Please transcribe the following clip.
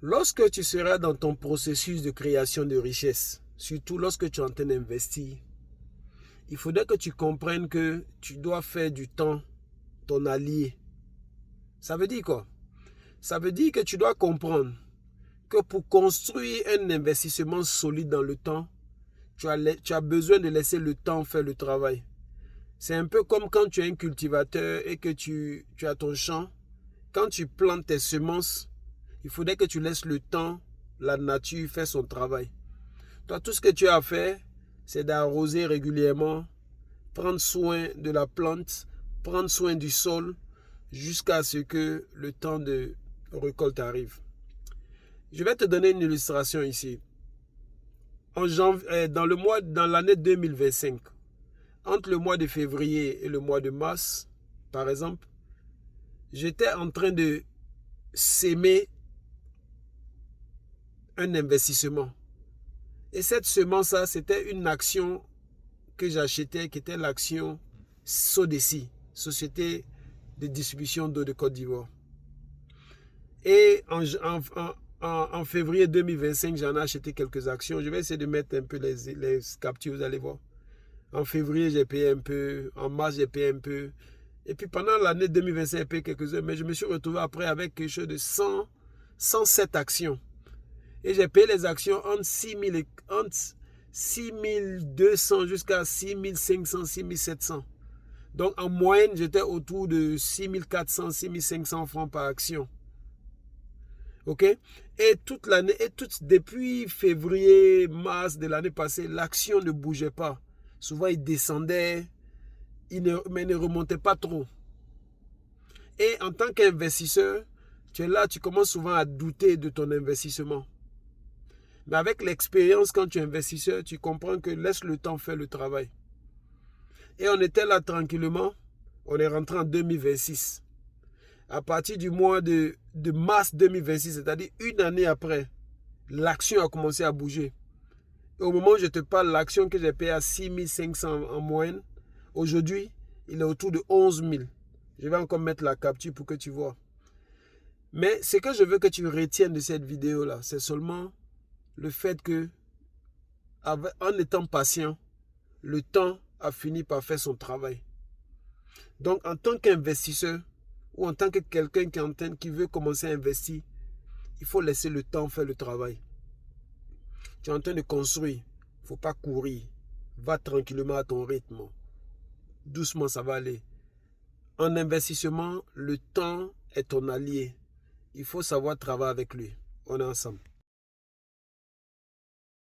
Lorsque tu seras dans ton processus de création de richesse, surtout lorsque tu es en train d'investir, il faudrait que tu comprennes que tu dois faire du temps ton allié. Ça veut dire quoi? Ça veut dire que tu dois comprendre que pour construire un investissement solide dans le temps, tu as besoin de laisser le temps faire le travail. C'est un peu comme quand tu es un cultivateur et que tu as ton champ. Quand tu plantes tes semences, il faudrait que tu laisses le temps, la nature faire son travail. Toi, tout ce que tu as à faire, c'est d'arroser régulièrement, prendre soin de la plante, prendre soin du sol, jusqu'à ce que le temps de récolte arrive. Je vais te donner une illustration ici. Dans l'année 2025, entre le mois de février et le mois de mars, par exemple, j'étais en train de s'aimer un investissement. Et cette semence-là, c'était une action que j'achetais, qui était l'action Sodeci, Société de distribution d'eau de Côte d'Ivoire. Et en février 2025, j'en ai acheté quelques actions. Je vais essayer de mettre un peu les captures, vous allez voir. En février, j'ai payé un peu. En mars, j'ai payé un peu. Et puis pendant l'année 2025, j'ai payé quelques-uns. Mais je me suis retrouvé après avec quelque chose de 107 actions. Et j'ai payé les actions entre 6200 jusqu'à 6500, 6700. Donc en moyenne, j'étais autour de 6400, 6500 francs par action. Ok? Et toute l'année, depuis février, mars de l'année passée, l'action ne bougeait pas. Souvent, il descendait, mais il ne remontait pas trop. Et en tant qu'investisseur, tu es là, tu commences souvent à douter de ton investissement. Mais avec l'expérience, quand tu es investisseur, tu comprends que laisse le temps faire le travail. Et on était là tranquillement. On est rentré en 2026. À partir du mois de mars 2026, c'est-à-dire une année après, l'action a commencé à bouger. Et au moment où je te parle, l'action que j'ai payée à 6500 en moyenne, aujourd'hui, il est autour de 11 000. Je vais encore mettre la capture pour que tu vois. Mais ce que je veux que tu retiennes de cette vidéo-là, c'est seulement le fait que, en étant patient, le temps a fini par faire son travail. Donc, en tant qu'investisseur, ou en tant que quelqu'un qui veut commencer à investir, il faut laisser le temps faire le travail. Tu es en train de construire, il ne faut pas courir. Va tranquillement à ton rythme. Doucement, ça va aller. En investissement, le temps est ton allié. Il faut savoir travailler avec lui. On est ensemble.